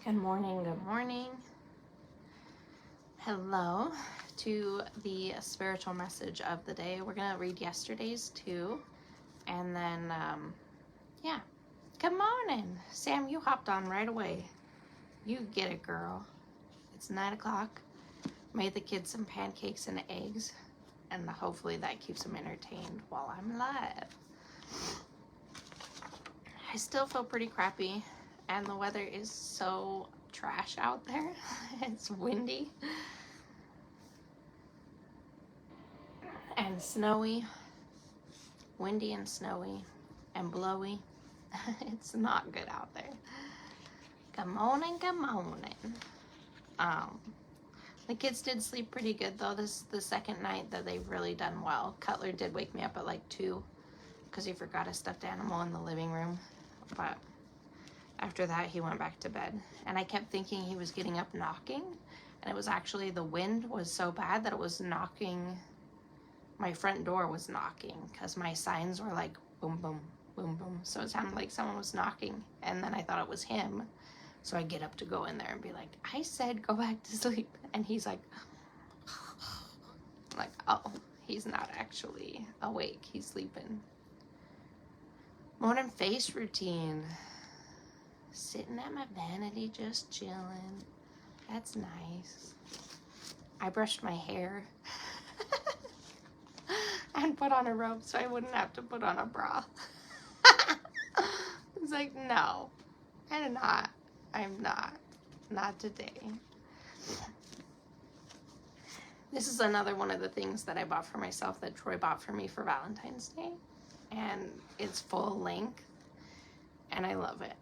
Good morning, good morning. Hello to the spiritual message of the day. We're going to read yesterday's too. And then, yeah. Good morning. Sam, you hopped on right away. You get it, girl. It's 9 o'clock. Made the kids some pancakes and eggs. And hopefully that keeps them entertained while I'm live. I still feel pretty crappy. And the weather is so trash out there. It's windy and snowy, windy and snowy and blowy. It's not good out there. Good morning, good morning. The kids did sleep pretty good though. This is the second night that they've really done well. Cutler did wake me up at like 2 because he forgot a stuffed animal in the living room, but after that he went back to bed. And I kept thinking he was getting up knocking, and it was actually the wind was so bad that it was knocking. My front door was knocking because my signs were like boom, boom, boom, boom. So it sounded like someone was knocking, and then I thought it was him. So I get up to go in there and be like, I said go back to sleep. And he's like, oh, he's not actually awake. He's sleeping. Morning face routine. Sitting at my vanity, just chilling. That's nice. I brushed my hair and put on a robe so I wouldn't have to put on a bra. It's like, no, I'm not. I'm not. Not today. This is another one of the things that I bought for myself that Troy bought for me for Valentine's Day. And it's full length. And I love it.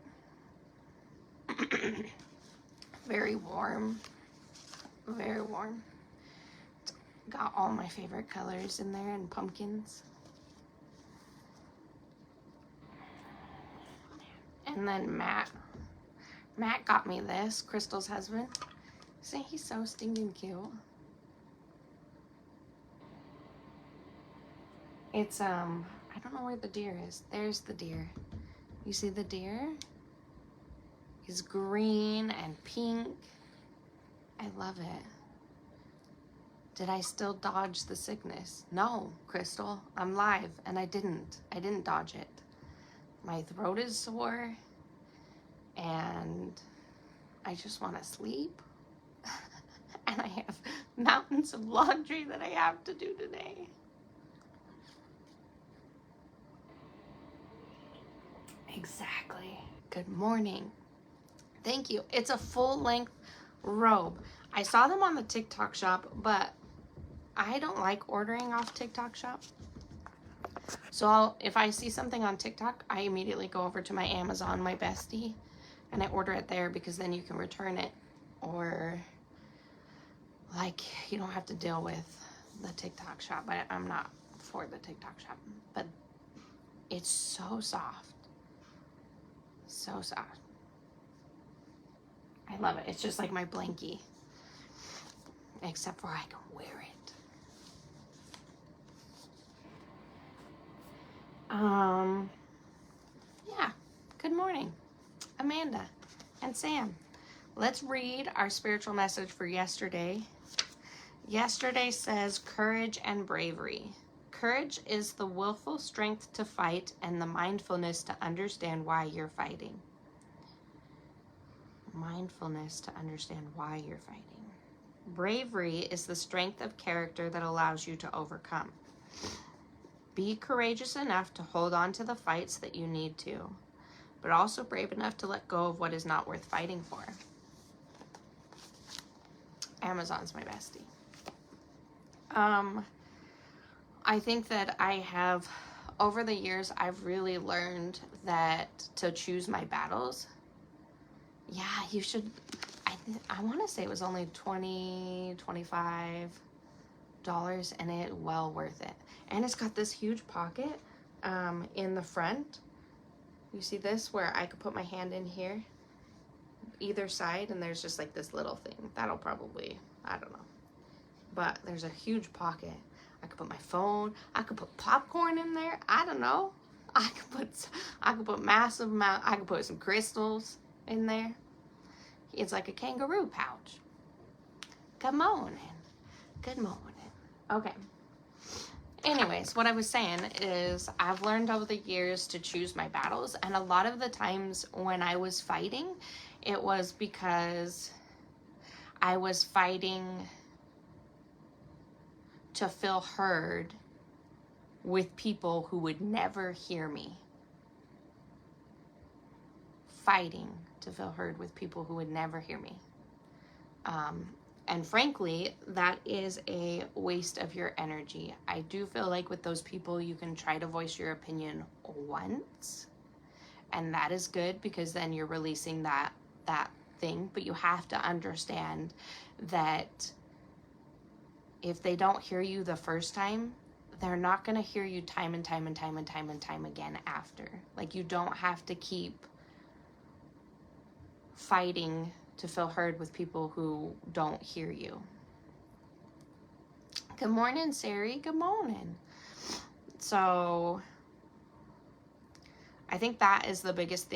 Very warm. Very warm. It's got all my favorite colors in there and pumpkins. And then Matt got me this, Crystal's husband. See, he's so stinking cute. It's, I don't know where the deer is. There's the deer. You see the deer? He's green and pink. I love it. Did I still dodge the sickness? No, Crystal, I'm live, and I didn't dodge it. My throat is sore, and I just want to sleep. And I have mountains of laundry that I have to do today. Exactly. Good morning. Thank you. It's a full-length robe. I saw them on the TikTok shop, but I don't like ordering off TikTok shop. So if I see something on TikTok, I immediately go over to my Amazon, my bestie, and I order it there because then you can return it, or like you don't have to deal with the TikTok shop. But I'm not for the TikTok shop. But it's so soft. So soft. I love it. It's just like my blankie. Except for I can wear it. Yeah. Good morning, Amanda and Sam. Let's read our spiritual message for yesterday. Yesterday says courage and bravery. Courage is the willful strength to fight and the mindfulness to understand why you're fighting. Mindfulness to understand why you're fighting. Bravery is the strength of character that allows you to overcome. Be courageous enough to hold on to the fights that you need to, but also brave enough to let go of what is not worth fighting for. Amazon's my bestie. I think that I have, over the years, I've really learned that to choose my battles. Yeah, you should, I want to say it was only $20, $25, and it well worth it. And it's got this huge pocket in the front. You see this, where I could put my hand in here, either side, and there's just like this little thing. That'll probably, I don't know. But there's a huge pocket. I could put my phone. I could put popcorn in there. I don't know. I could put massive amount. I could put some crystals in there. It's like a kangaroo pouch. Good morning. Good morning. Okay. Anyways, what I was saying is I've learned over the years to choose my battles. And a lot of the times when I was fighting, it was because I was fighting to feel heard with people who would never hear me. Fighting to feel heard with people who would never hear me. And frankly, that is a waste of your energy. I do feel like with those people, you can try to voice your opinion once. And that is good because then you're releasing that thing. But you have to understand that if they don't hear you the first time, they're not going to hear you time and time and time and time and time again after. Like, you don't have to keep fighting to feel heard with people who don't hear you. Good morning, Sari. Good morning. So I think that is the biggest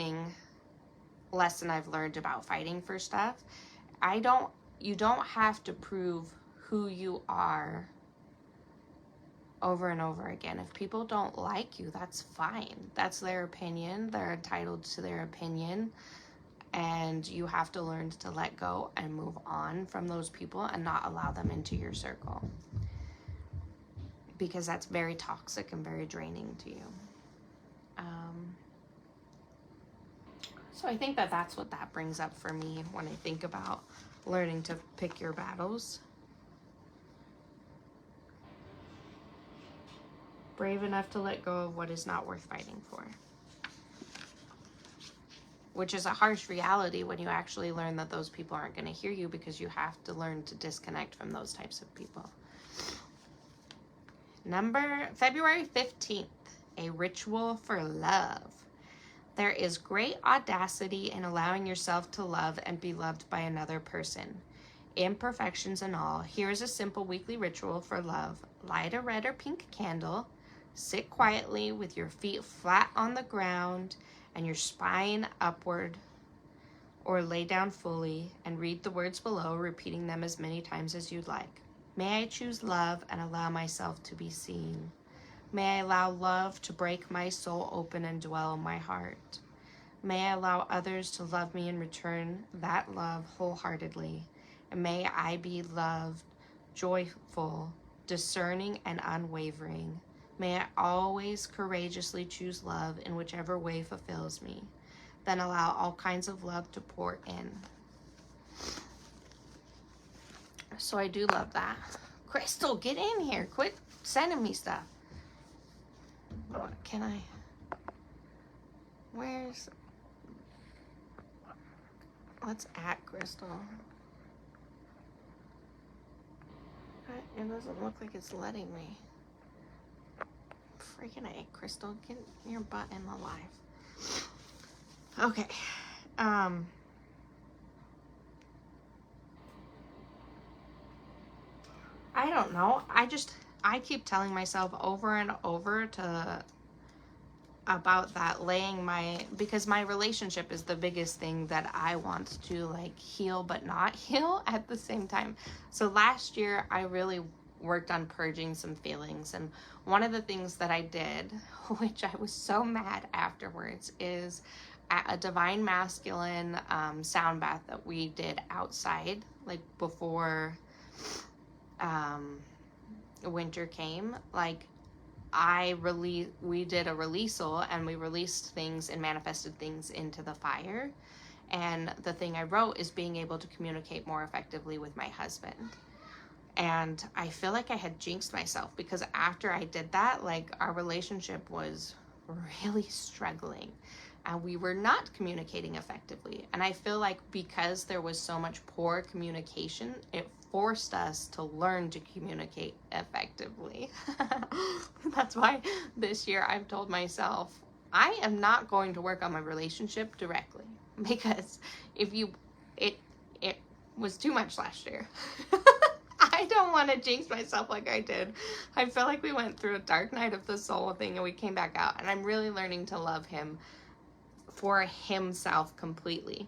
lesson I've learned about fighting for stuff. You don't have to prove who you are over and over again. If people don't like you, that's fine. That's their opinion. They're entitled to their opinion. And you have to learn to let go and move on from those people and not allow them into your circle. Because that's very toxic and very draining to you. So I think that's what that brings up for me when I think about learning to pick your battles. Brave enough to let go of what is not worth fighting for. Which is a harsh reality when you actually learn that those people aren't going to hear you, because you have to learn to disconnect from those types of people. February 15th, a ritual for love. There is great audacity in allowing yourself to love and be loved by another person. Imperfections and all, here is a simple weekly ritual for love. Light a red or pink candle. Sit quietly with your feet flat on the ground and your spine upward, or lay down fully and read the words below, repeating them as many times as you'd like. May I choose love and allow myself to be seen. May I allow love to break my soul open and dwell in my heart. May I allow others to love me and return that love wholeheartedly. And may I be loved, joyful, discerning, and unwavering. May I always courageously choose love in whichever way fulfills me. Then allow all kinds of love to pour in. So I do love that. Crystal, get in here. Quit sending me stuff. What can I? Let's at Crystal. It doesn't look like it's letting me. Freaking A, Crystal, get your butt in the live. Okay. I don't know. I keep telling myself over and over about that, because my relationship is the biggest thing that I want to like heal but not heal at the same time. So last year I really worked on purging some feelings, and one of the things that I did, which I was so mad afterwards, is at a Divine Masculine sound bath that we did outside, like before winter came. Like we did a releasal, and we released things and manifested things into the fire. And the thing I wrote is being able to communicate more effectively with my husband. And I feel like I had jinxed myself, because after I did that, like, our relationship was really struggling and we were not communicating effectively. And I feel like because there was so much poor communication, it forced us to learn to communicate effectively. That's why this year I've told myself, I am not going to work on my relationship directly, because it was too much last year. I don't want to jinx myself like I did. I feel like we went through a dark night of the soul thing and we came back out, and I'm really learning to love him for himself completely.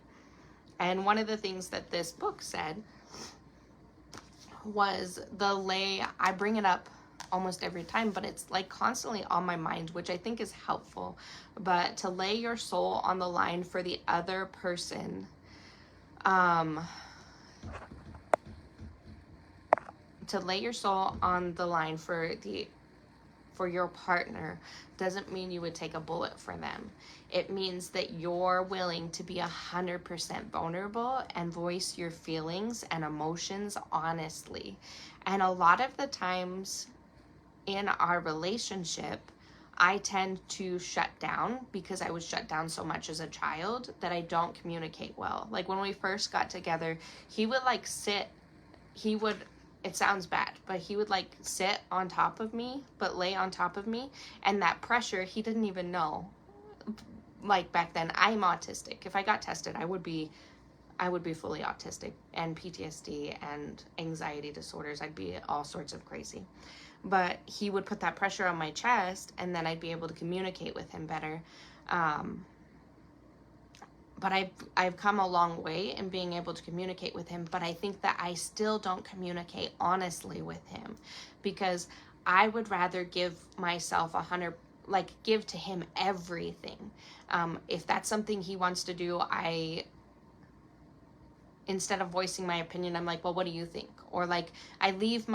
And one of the things that this book said was the lay, I bring it up almost every time, but it's like constantly on my mind, which I think is helpful. But to lay your soul on the line for the other person, to lay your soul on the line for your partner doesn't mean you would take a bullet for them. It means that you're willing to be 100% vulnerable and voice your feelings and emotions honestly. And a lot of the times in our relationship, I tend to shut down because I was shut down so much as a child that I don't communicate well. Like when we first got together, he would like it sounds bad, but he would like sit on top of me, but lay on top of me. And that pressure, he didn't even know. Like back then, I'm autistic. If I got tested, I would be fully autistic, and PTSD and anxiety disorders. I'd be all sorts of crazy. But he would put that pressure on my chest, and then I'd be able to communicate with him better. But I've come a long way in being able to communicate with him, but I think that I still don't communicate honestly with him, because I would rather give myself give to him everything. If that's something he wants to do, instead of voicing my opinion, I'm like, well, what do you think? Or like, I leave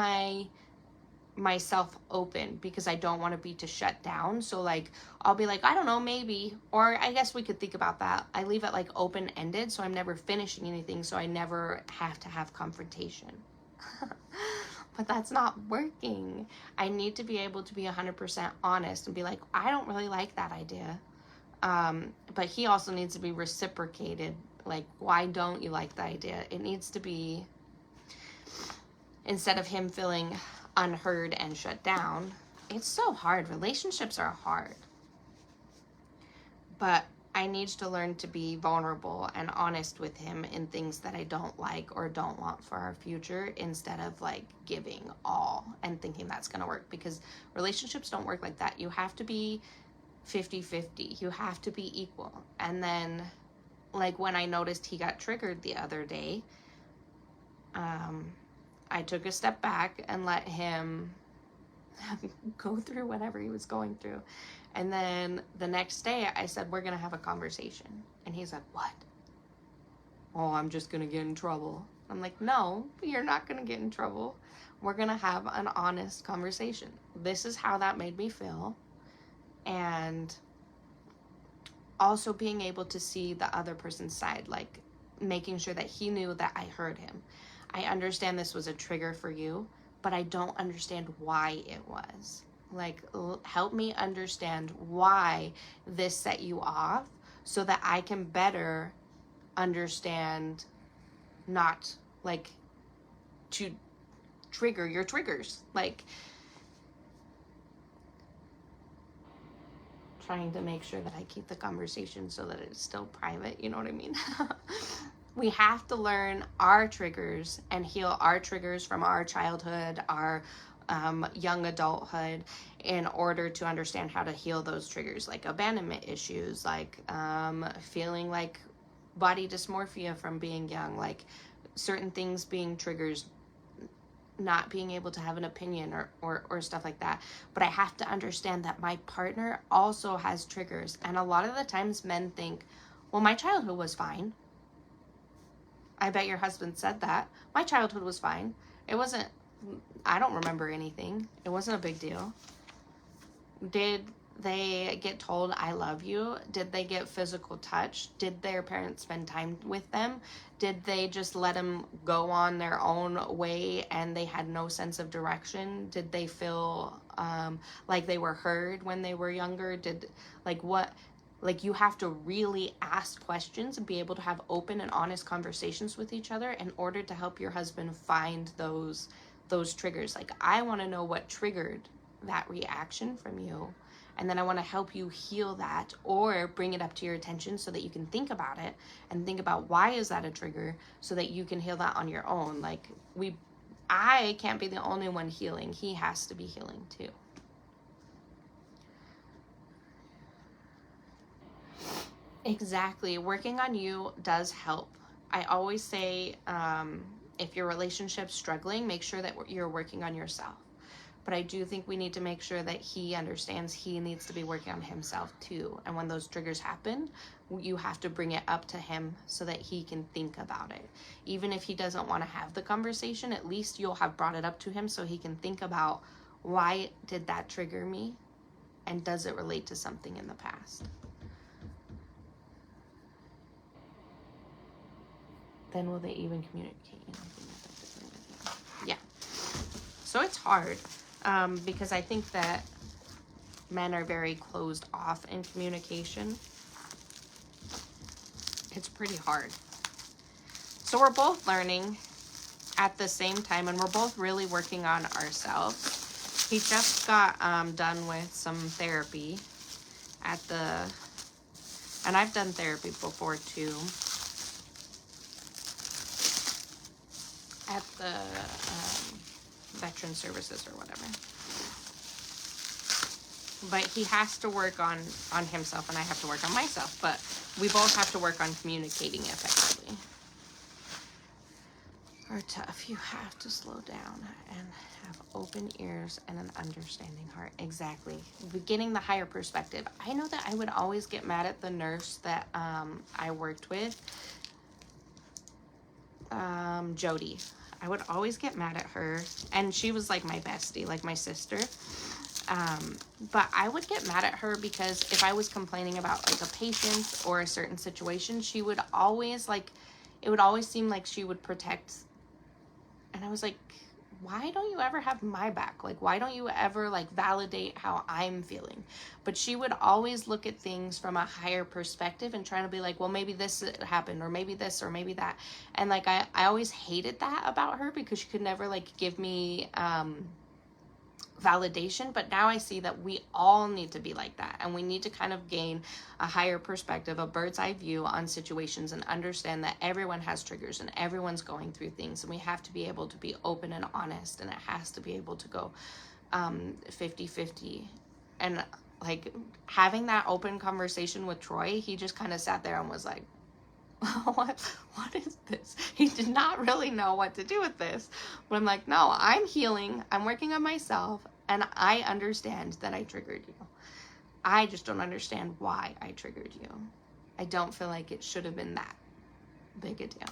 myself open because I don't want to be shut down. So like, I'll be like, I don't know, maybe, or I guess we could think about that. I leave it like open-ended, so I'm never finishing anything, so I never have to have confrontation. But that's not working. I need to be able to be 100% honest and be like, I don't really like that idea. But he also needs to be reciprocated. Like, why don't you like the idea? It needs to be, instead of him feeling unheard and shut down. It's so hard. Relationships are hard. But I need to learn to be vulnerable and honest with him in things that I don't like or don't want for our future, instead of like giving all and thinking that's going to work, because relationships don't work like that. You have to be 50-50. You have to be equal. And then like when I noticed he got triggered the other day, I took a step back and let him go through whatever he was going through. And then the next day I said, we're going to have a conversation. And he's like, what? Oh, I'm just going to get in trouble. I'm like, no, you're not going to get in trouble. We're going to have an honest conversation. This is how that made me feel. And also being able to see the other person's side, like making sure that he knew that I heard him. I understand this was a trigger for you, but I don't understand why it was. Like, help me understand why this set you off, so that I can better understand not like to trigger your triggers. Like, trying to make sure that I keep the conversation so that it's still private, you know what I mean? We have to learn our triggers and heal our triggers from our childhood, our young adulthood, in order to understand how to heal those triggers, like abandonment issues, like feeling like body dysmorphia from being young, like certain things being triggers, not being able to have an opinion or stuff like that. But I have to understand that my partner also has triggers. And a lot of the times men think, well, my childhood was fine. I bet your husband said that. My childhood was fine. It wasn't, I don't remember anything. It wasn't a big deal. Did they get told, I love you? Did they get physical touch? Did their parents spend time with them? Did they just let them go on their own way and they had no sense of direction? Did they feel like they were heard when they were younger? You have to really ask questions and be able to have open and honest conversations with each other in order to help your husband find those triggers. Like, I want to know what triggered that reaction from you, and then I want to help you heal that, or bring it up to your attention so that you can think about it and think about why is that a trigger, so that you can heal that on your own. Like, I can't be the only one healing. He has to be healing too. Exactly. Working on you does help. I always say, if your relationship's struggling, make sure that you're working on yourself. But I do think we need to make sure that he understands he needs to be working on himself too. And when those triggers happen, you have to bring it up to him so that he can think about it. Even if he doesn't want to have the conversation, at least you'll have brought it up to him so he can think about, why did that trigger me? And does it relate to something in the past? Then will they even communicate? Yeah. So it's hard, because I think that men are very closed off in communication. It's pretty hard. So we're both learning at the same time, and we're both really working on ourselves. He just got done with some therapy and I've done therapy before too, at the Veteran Services or whatever. But he has to work on himself, and I have to work on myself. But we both have to work on communicating effectively. Are tough. You have to slow down and have open ears and an understanding heart. Exactly. Getting the higher perspective. I know that I would always get mad at the nurse that I worked with, Jody. I would always get mad at her, and she was like my bestie, like my sister. But I would get mad at her because if I was complaining about like a patient or a certain situation, she would always it would always seem like she would protect. And I was like, why don't you ever have my back? Like, why don't you ever like validate how I'm feeling? But she would always look at things from a higher perspective and try to be like, well, maybe this happened, or maybe this, or maybe that. And like, I always hated that about her because she could never like give me, validation. But now I see that we all need to be like that, and we need to kind of gain a higher perspective, a bird's eye view on situations, and understand that everyone has triggers and everyone's going through things, and we have to be able to be open and honest, and it has to be able to go 50-50. And like, having that open conversation with Troy, he just kind of sat there and was like, what is this? He did not really know what to do with this. But I'm like, no, I'm healing. I'm working on myself. And I understand that I triggered you. I just don't understand why I triggered you. I don't feel like it should have been that big a deal.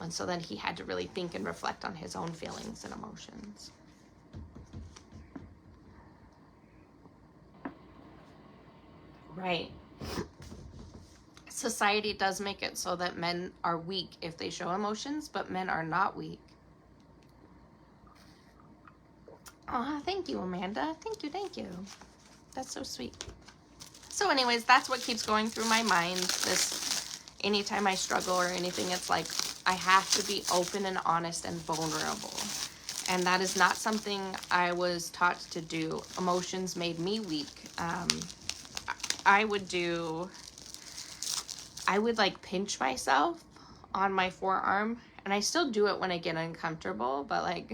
And so then he had to really think and reflect on his own feelings and emotions. Right. Society does make it so that men are weak if they show emotions, but men are not weak. Oh, thank you, Amanda. Thank you. That's so sweet. So anyways, that's what keeps going through my mind. Anytime I struggle or anything, it's like I have to be open and honest and vulnerable. And that is not something I was taught to do. Emotions made me weak. I would like pinch myself on my forearm, and I still do it when I get uncomfortable, but like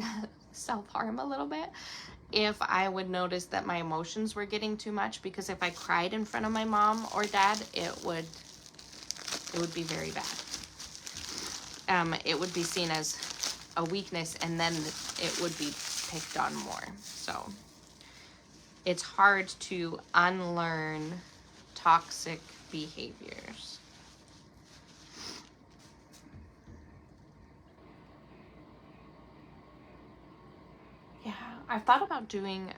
self-harm a little bit if I would notice that my emotions were getting too much, because if I cried in front of my mom or dad, it would be very bad. It would be seen as a weakness, and then it would be picked on more. So it's hard to unlearn toxic behaviors. Yeah, I've thought about doing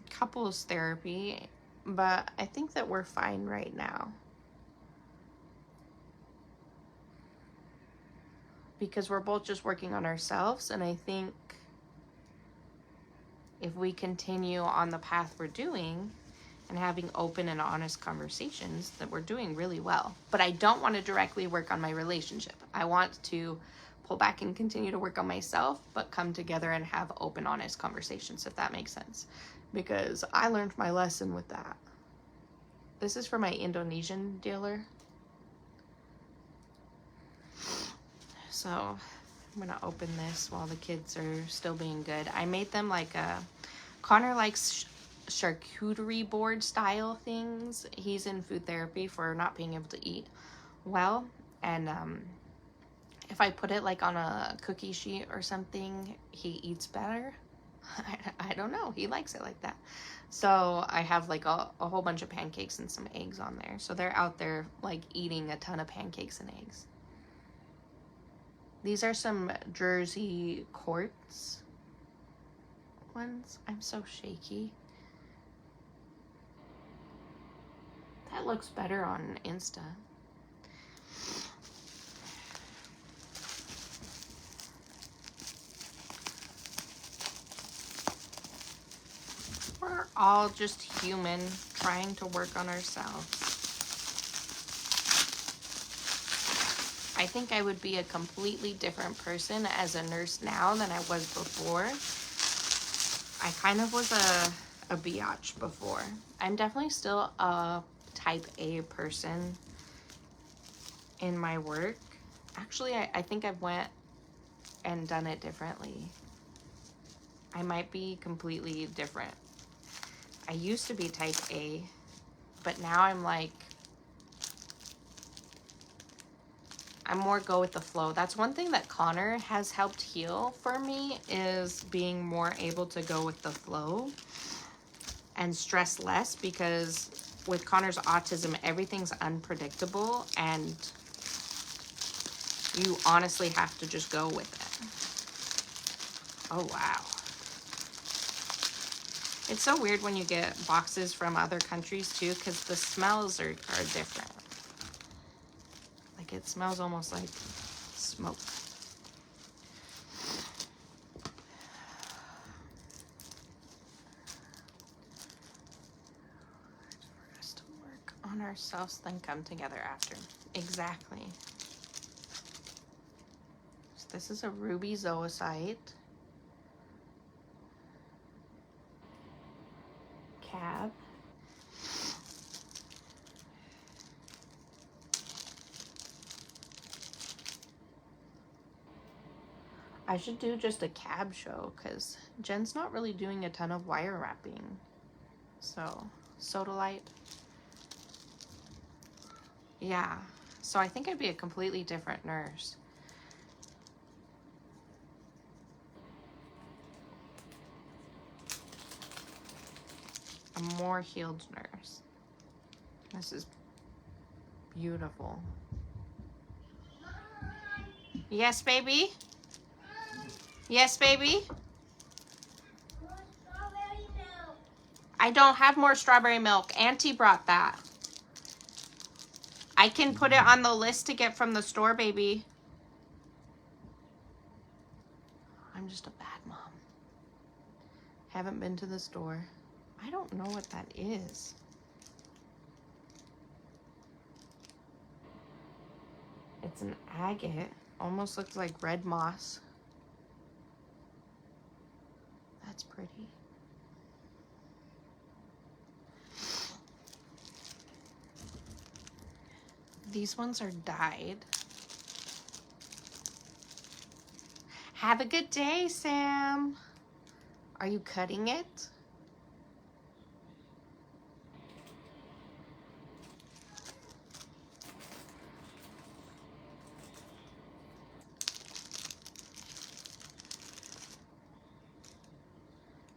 couples therapy, but I think that we're fine right now. Because we're both just working on ourselves, and I think if we continue on the path we're doing and having open and honest conversations, that we're doing really well. But I don't want to directly work on my relationship. I want to pull back and continue to work on myself, but come together and have open, honest conversations, if that makes sense. Because I learned my lesson with that. This is for my Indonesian dealer. So I'm gonna open this while the kids are still being good. I made them like Connor likes charcuterie board style things. He's in food therapy for not being able to eat well. And if I put it like on a cookie sheet or something, he eats better. I don't know. He likes it like that. So I have like a whole bunch of pancakes and some eggs on there. So they're out there like eating a ton of pancakes and eggs. These are some Jersey quartz ones. I'm so shaky. That looks better on Insta. We're all just human trying to work on ourselves. I think I would be a completely different person as a nurse now than I was before. I kind of was a biatch before. I'm definitely still a type A person in my work. Actually, I think I've went and done it differently. I might be completely different. I used to be type A, but now I'm like, I'm more go with the flow. That's one thing that Connor has helped heal for me, is being more able to go with the flow and stress less, because with Connor's autism, everything's unpredictable and you honestly have to just go with it. Oh, wow. It's so weird when you get boxes from other countries too, because the smells are different. Like it smells almost like smoke. For us to work on ourselves, then come together after. Exactly. So this is a ruby zoisite. Cab. I should do just a cab show because Jen's not really doing a ton of wire wrapping. So, sodalite. Yeah. So I think I'd be a completely different nurse. A more healed nurse. This is beautiful. Yes, baby? Yes, baby? I don't have more strawberry milk. Auntie brought that. I can put it on the list to get from the store, baby. I'm just a bad mom. Haven't been to the store. I don't know what that is. It's an agate. Almost looks like red moss. That's pretty. These ones are dyed. Have a good day, Sam. Are you cutting it?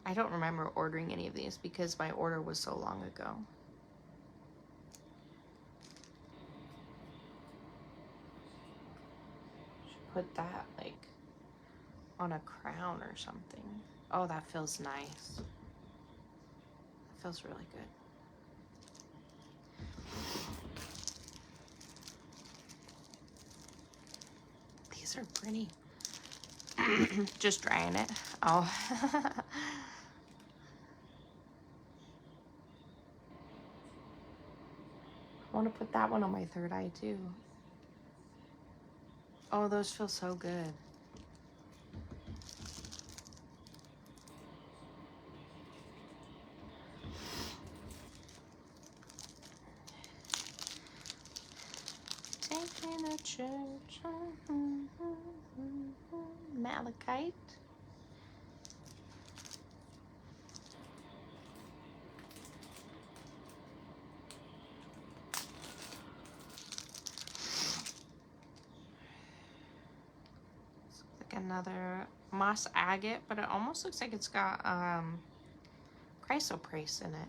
I don't remember ordering any of these because my order was so long ago. Should put that like on a crown or something. Oh, that feels nice. That feels really good. These are pretty. Just drying it. Oh. I want to put that one on my third eye too. Oh, those feel so good. Taking a church. Malachite. another moss agate, but it almost looks like it's got chrysoprase in it.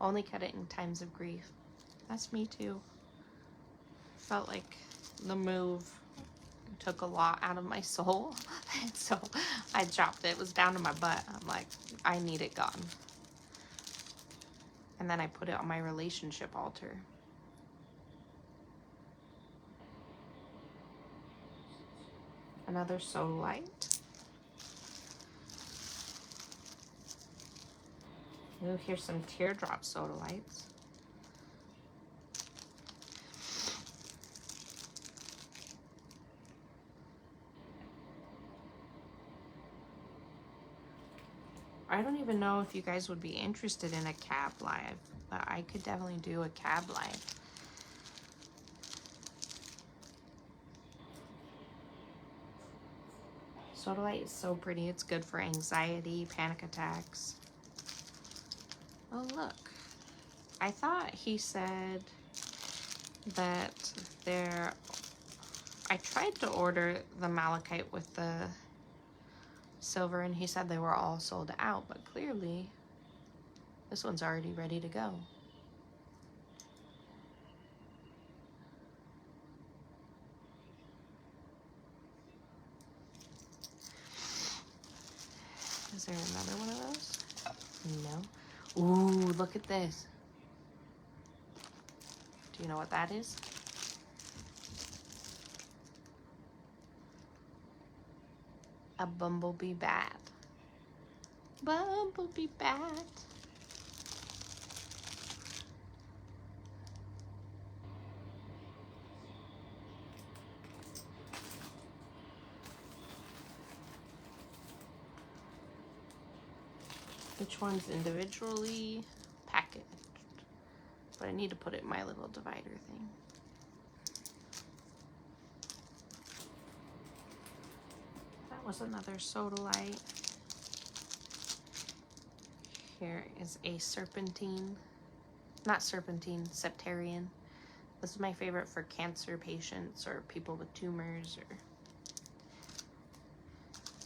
Only cut it in times of grief. That's me too. Felt like the move took a lot out of my soul. And so I dropped it. It was down to my butt. I'm like, I need it gone. And then I put it on my relationship altar. Another sodalite. Ooh, here's some teardrop sodalites. I don't even know if you guys would be interested in a cab live, but I could definitely do a cab live. Sodalite is so pretty. It's good for anxiety, panic attacks. Oh, look. I thought he said that there... I tried to order the malachite with the silver, and he said they were all sold out, but clearly this one's already ready to go. Is there another one of those? No. Ooh, look at this. Do you know what that is? A bumblebee bat. Bumblebee bat. Each one's individually packaged, but I need to put it in my little divider thing. That was another sodalite. Here is a serpentine, not serpentine, septarian. This is my favorite for cancer patients or people with tumors, or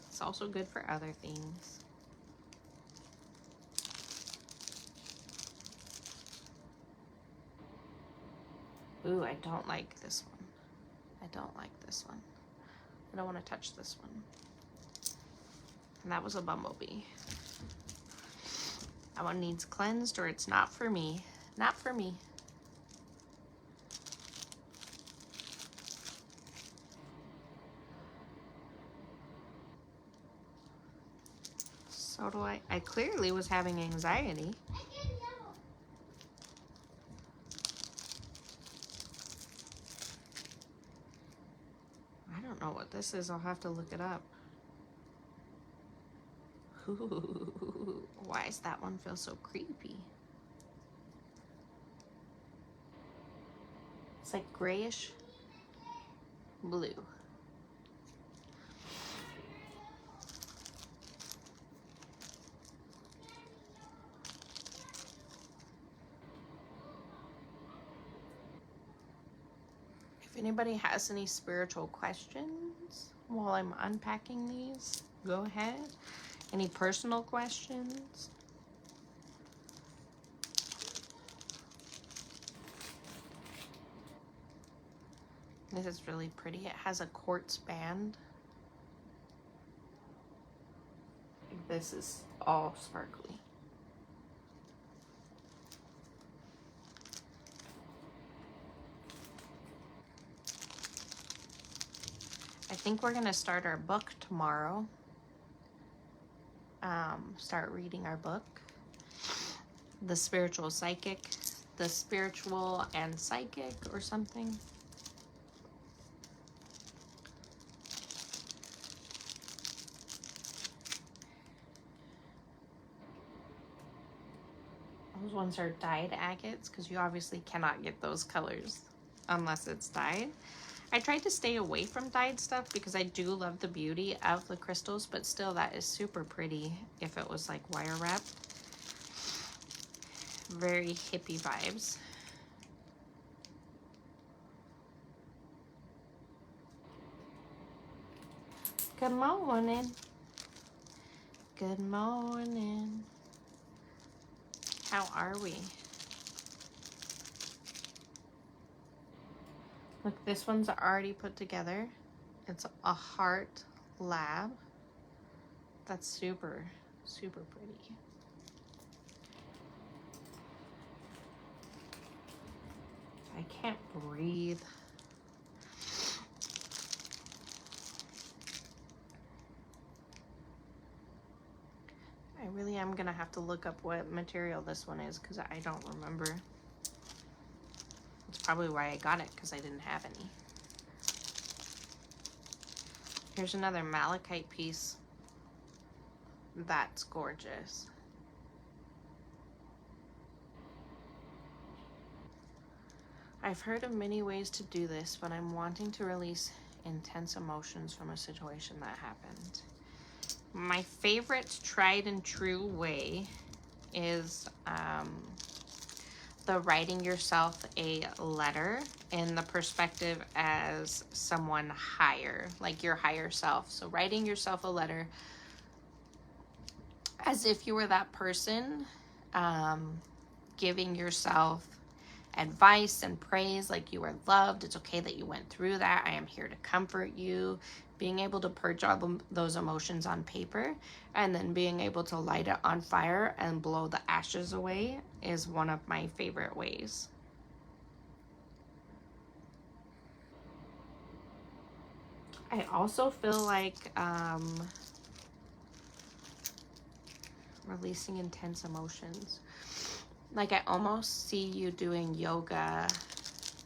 it's also good for other things. Ooh, I don't like this one. I don't like this one. I don't want to touch this one. And that was a bumblebee. That one needs cleansed, or it's not for me. Not for me. So do I. I clearly was having anxiety. I don't know what this is. I'll have to look it up. Ooh, why does that one feel so creepy? It's like grayish blue. If anybody has any spiritual questions while I'm unpacking these, go ahead. Any personal questions? This is really pretty. It has a quartz band. This is all sparkly. I think we're gonna start our book tomorrow. Start reading our book, The Spiritual Psychic, The Spiritual and Psychic, or something. Those ones are dyed agates, because you obviously cannot get those colors unless it's dyed. I tried to stay away from dyed stuff because I do love the beauty of the crystals, but still that is super pretty if it was like wire wrap. Very hippie vibes. Good morning. Good morning. How are we? Look, this one's already put together. It's a heart lab. That's super, super pretty. I can't breathe. I really am gonna have to look up what material this one is because I don't remember. That's probably why I got it, because I didn't have any. Here's another malachite piece. That's gorgeous. I've heard of many ways to do this, but I'm wanting to release intense emotions from a situation that happened. My favorite tried and true way is the writing yourself a letter in the perspective as someone higher, like your higher self. So writing yourself a letter as if you were that person, giving yourself advice and praise, like you are loved. It's okay that you went through that. I am here to comfort you. Being able to purge all those emotions on paper and then being able to light it on fire and blow the ashes away is one of my favorite ways. I also feel like releasing intense emotions. Like I almost see you doing yoga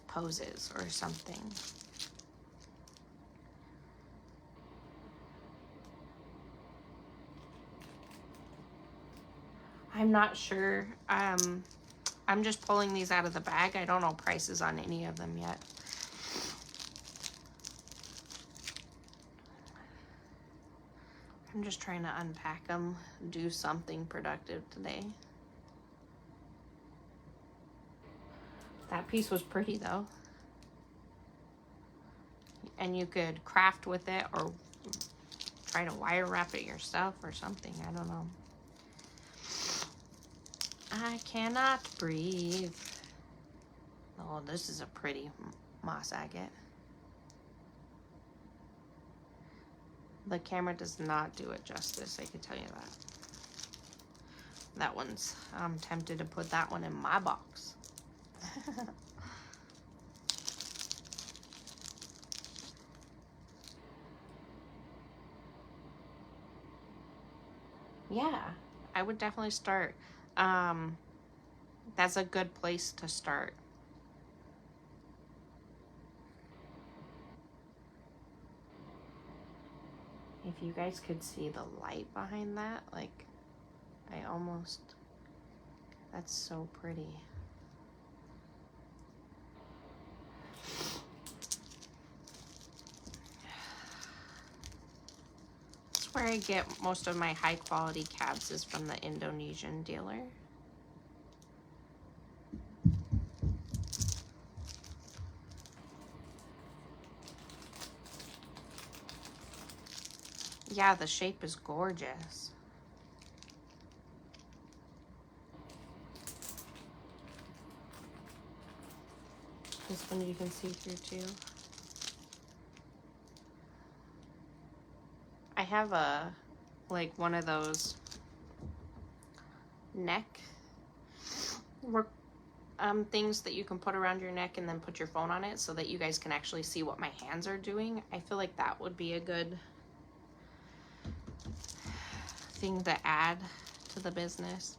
poses or something. I'm not sure. I'm just pulling these out of the bag. I don't know prices on any of them yet. I'm just trying to unpack them, do something productive today. That piece was pretty though. And you could craft with it or try to wire wrap it yourself or something. I don't know. I cannot breathe. Oh, this is a pretty moss agate. The camera does not do it justice, I can tell you that. That one's, I'm tempted to put that one in my box. Yeah, I would definitely start. That's a good place to start. If you guys could see the light behind that, like, I almost, that's so pretty. That's where I get most of my high quality cabs is from the Indonesian dealer. Yeah, the shape is gorgeous. This one you can see through too. I have a, like one of those neck work things that you can put around your neck and then put your phone on it so that you guys can actually see what my hands are doing. I feel like that would be a good thing to add to the business.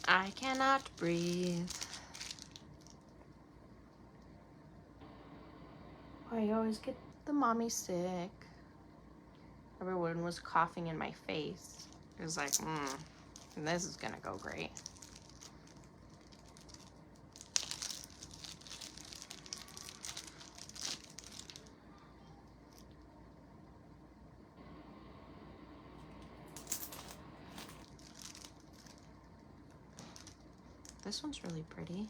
I cannot breathe. I always get the mommy sick. Everyone was coughing in my face. It was like, this is gonna go great. This one's really pretty.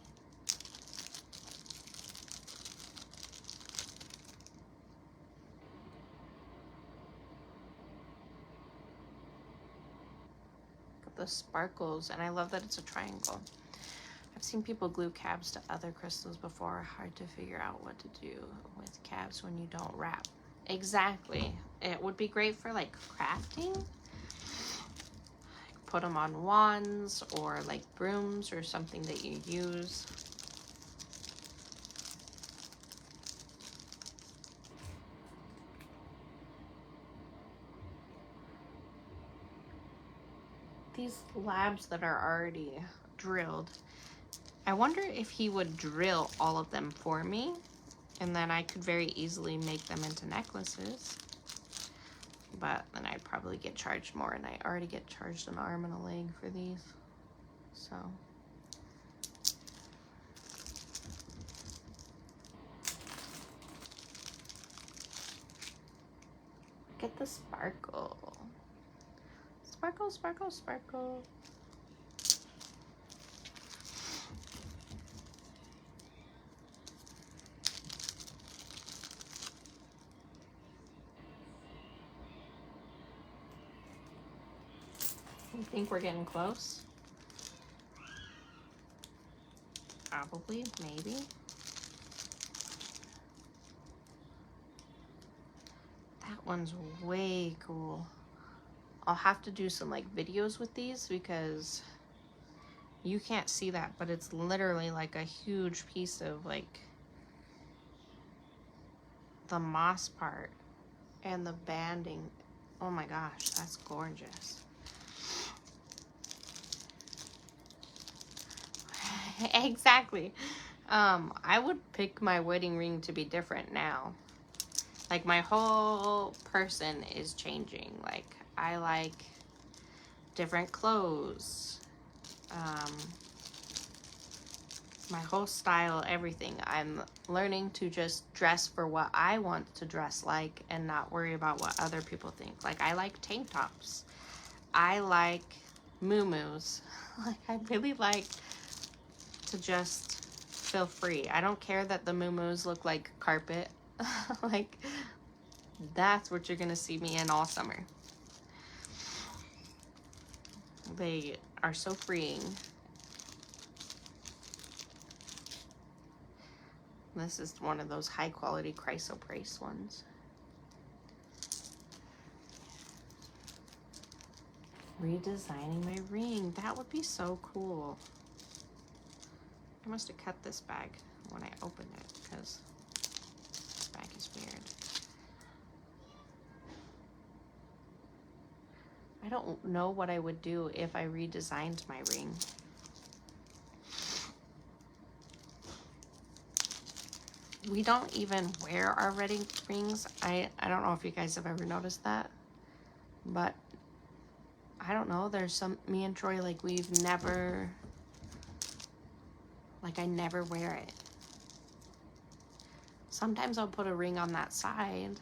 the sparkles, and I love that it's a triangle. I've seen people glue cabs to other crystals before. Hard to figure out what to do with cabs when you don't wrap. Exactly. It would be great for like crafting. Put them on wands or like brooms or something that you use. These labs that are already drilled, I wonder if he would drill all of them for me, and then I could very easily make them into necklaces. But then I'd probably get charged more, and I already get charged an arm and a leg for these. So get the sparkle. Sparkle, sparkle, sparkle. You think we're getting close? Probably, maybe. That one's way cool. I'll have to do some like videos with these because you can't see that, but it's literally like a huge piece of like the moss part and the banding. Oh my gosh, that's gorgeous. Exactly. I would pick my wedding ring to be different now. Like my whole person is changing. Like I like different clothes. My whole style, everything. I'm learning to just dress for what I want to dress like and not worry about what other people think. Like I like tank tops. I like muumuus. Like I really like to just feel free. I don't care that the muumuus look like carpet. Like that's what you're gonna see me in all summer. They are so freeing. This is one of those high quality chrysoprase ones. Redesigning my ring. That would be so cool. I must have cut this bag when I opened it because this bag is weird. I don't know what I would do if I redesigned my ring. We don't even wear our wedding rings. I don't know if you guys have ever noticed that, but I don't know. There's some, me and Troy, like we've never, like I never wear it. Sometimes I'll put a ring on that side,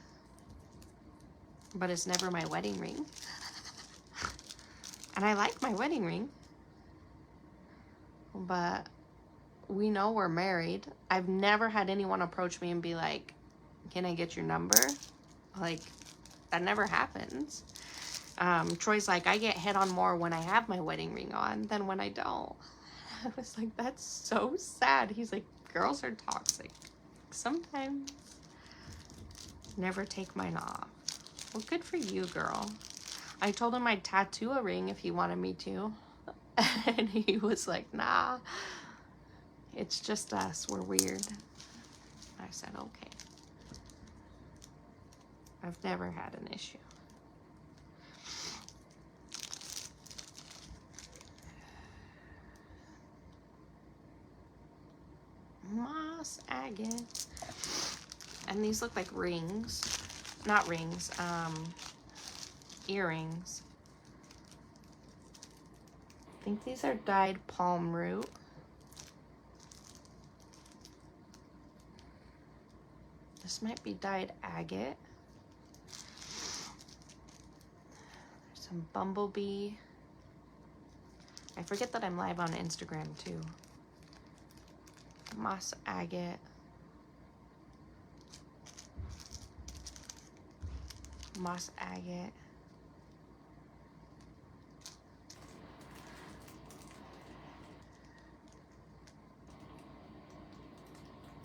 but it's never my wedding ring. And I like my wedding ring, but we know we're married. I've never had anyone approach me and be like, can I get your number? Like, that never happens. Troy's like, I get hit on more when I have my wedding ring on than when I don't. I was like, that's so sad. He's like, girls are toxic. Sometimes. Never take mine off. Well, good for you, girl. I told him I'd tattoo a ring if he wanted me to. And he was like, nah. It's just us. We're weird. I said, okay. I've never had an issue. Moss agate. And these look like rings. Not rings, earrings. I think these are dyed palm root. This might be dyed agate. There's some bumblebee. I forget that I'm live on Instagram too. Moss agate. Moss agate.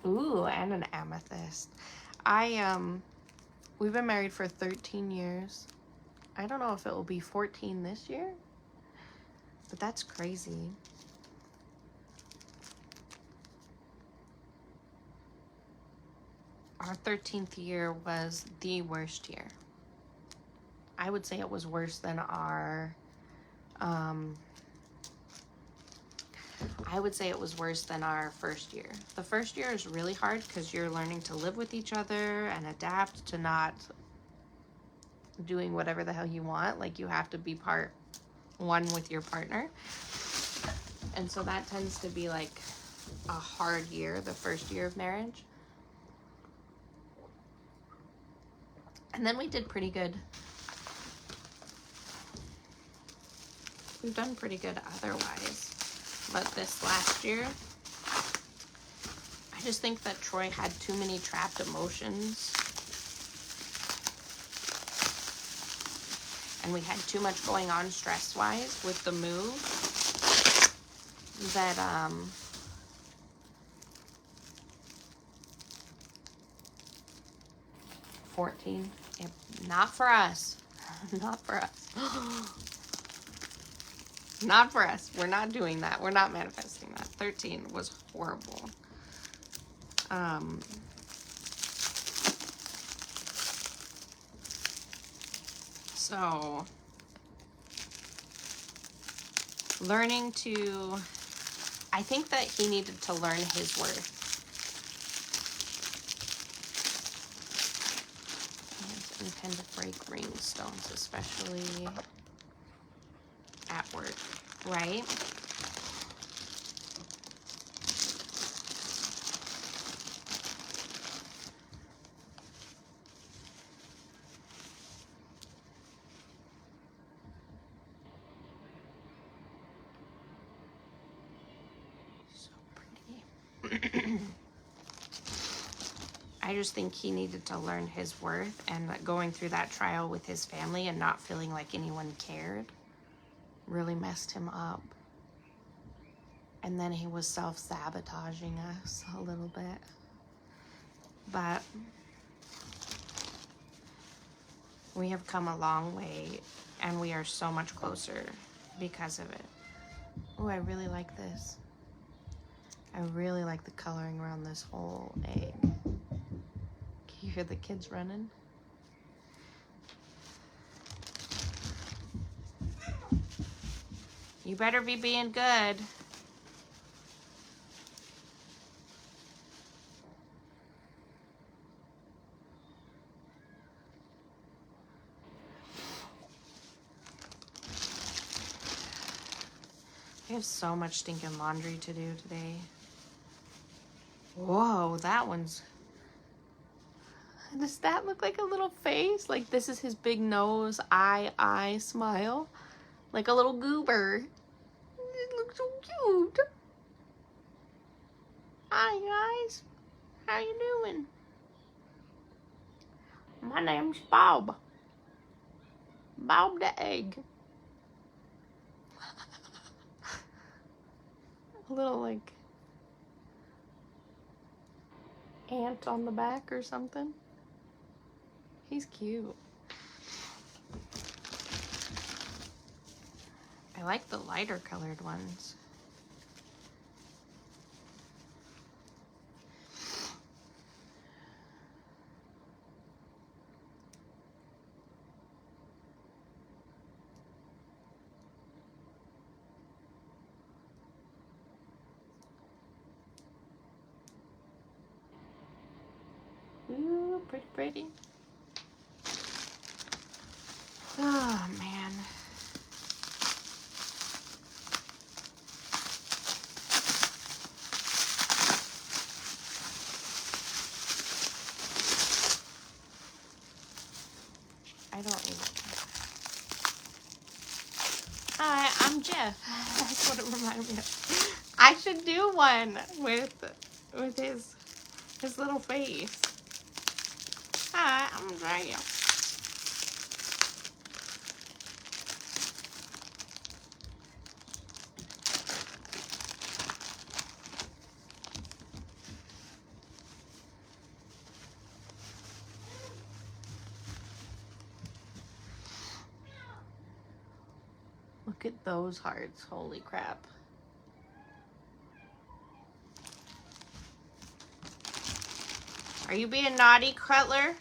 Ooh, and an amethyst. We've been married for 13 years. I don't know if it will be 14 this year, but that's crazy. Our 13th year was the worst year. I would say it was worse than our, I would say it was worse than our first year. The first year is really hard because you're learning to live with each other and adapt to not doing whatever the hell you want. Like, you have to be part one with your partner. And so that tends to be like a hard year, the first year of marriage. And then we did pretty good. We've done pretty good otherwise. But this last year, I just think that Troy had too many trapped emotions. And we had too much going on stress-wise with the move that, 14. Not for us. Not for us. Not for us. We're not doing that. We're not manifesting that. 13 was horrible. So learning to, I think that he needed to learn his worth. And intend to break ring stones, especially at work, right? I just think he needed to learn his worth, and going through that trial with his family and not feeling like anyone cared really messed him up. And then he was self-sabotaging us a little bit. But we have come a long way, and we are so much closer because of it. Oh, I really like this. I really like the coloring around this whole egg. Can you hear the kids running? You better be being good. I have so much stinking laundry to do today. Whoa, that one's... Does that look like a little face? Like, this is his big nose, eye, smile. Like a little goober. It looks so cute. Hi, guys. How you doing? My name's Bob. Bob the egg. A little, like, ant on the back or something. He's cute. I like the lighter colored ones. Ooh, pretty, pretty. Oh, man. I don't even... Hi, I'm Jeff. That's what it reminded me of. I should do one with his little face. Hi, I'm Jeff. Look at those hearts. Holy crap. Are you being naughty, Cutler?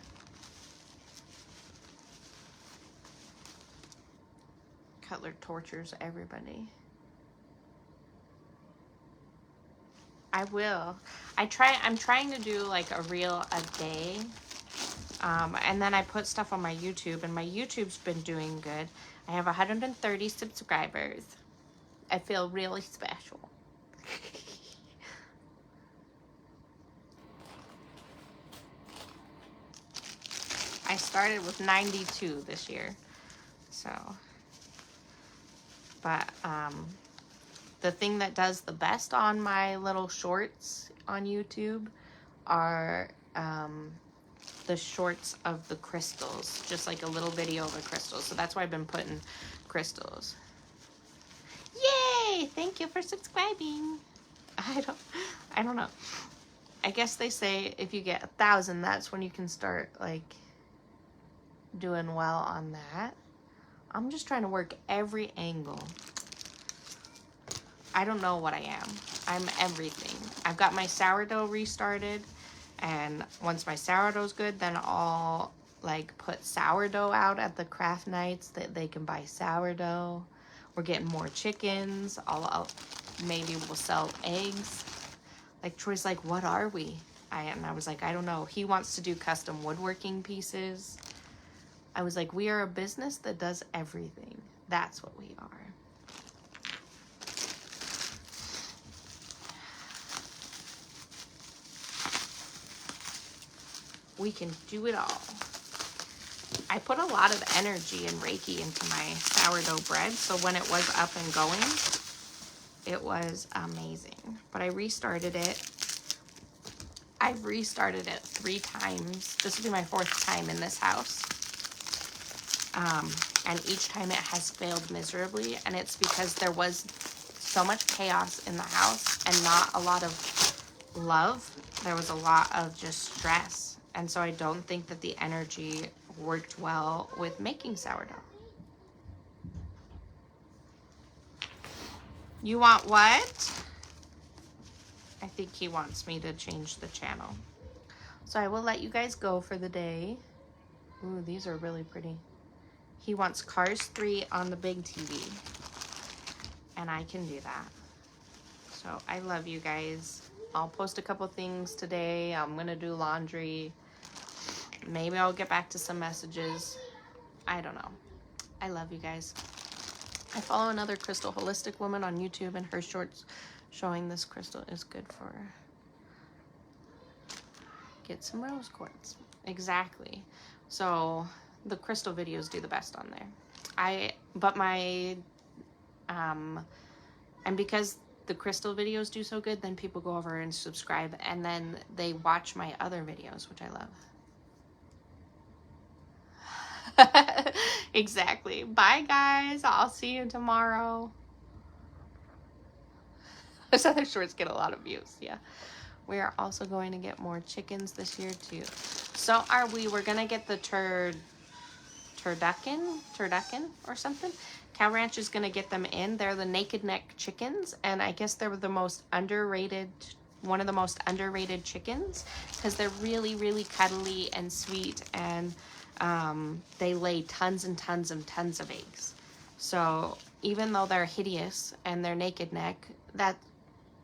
Cutler tortures everybody. I will. I'm trying to do like a reel a day. And then I put stuff on my YouTube, and my YouTube's been doing good. I have 130 subscribers. I feel really special. I started with 92 this year. So, but the thing that does the best on my little shorts on YouTube are the shorts of the crystals, just like a little video of the crystals. So that's why I've been putting crystals. Yay! Thank you for subscribing. I don't know. I guess they say if you get 1,000, that's when you can start like doing well on that. I'm just trying to work every angle. I don't know what I am. I'm everything. I've got my sourdough restarted, and once my sourdough's good, then I'll like put sourdough out at the craft nights that they can buy sourdough. We're getting more chickens. Maybe we'll sell eggs. Like Troy's like, what are we? And I was like, I don't know. He wants to do custom woodworking pieces. I was like, we are a business that does everything. That's what we are. We can do it all. I put a lot of energy and Reiki into my sourdough bread, so when it was up and going, it was amazing. But I restarted it. I've restarted it 3 times. This will be my 4th time in this house. And each time it has failed miserably, and it's because there was so much chaos in the house and not a lot of love. There was a lot of just stress. And so I don't think that the energy worked well with making sourdough. You want what? I think he wants me to change the channel. So I will let you guys go for the day. Ooh, these are really pretty. He wants Cars 3 on the big TV. And I can do that. So I love you guys. I'll post a couple things today. I'm going to do laundry. Maybe I'll get back to some messages. I don't know. I love you guys. I follow another crystal holistic woman on YouTube, and her shorts showing this crystal is good for get some rose quartz. Exactly. So the crystal videos do the best on there. And because the crystal videos do so good, then people go over and subscribe, and then they watch my other videos, which I love. Exactly. Bye, guys. I'll see you tomorrow. Those other shorts get a lot of views. Yeah. We are also going to get more chickens this year, too. So are we. We're going to get the turducken or something. Cow Ranch is going to get them in. They're the naked neck chickens, and I guess they're the most underrated, one of the most underrated chickens, because they're really, really cuddly and sweet, and they lay tons and tons and tons of eggs. So even though they're hideous and they're naked neck, that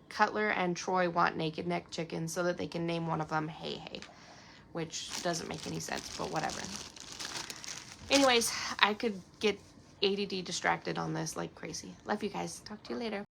Cutler and Troy want naked neck chickens so that they can name one of them Hey Hey, which doesn't make any sense, but whatever. Anyways, I could get ADD distracted on this like crazy. Love you guys. Talk to you later.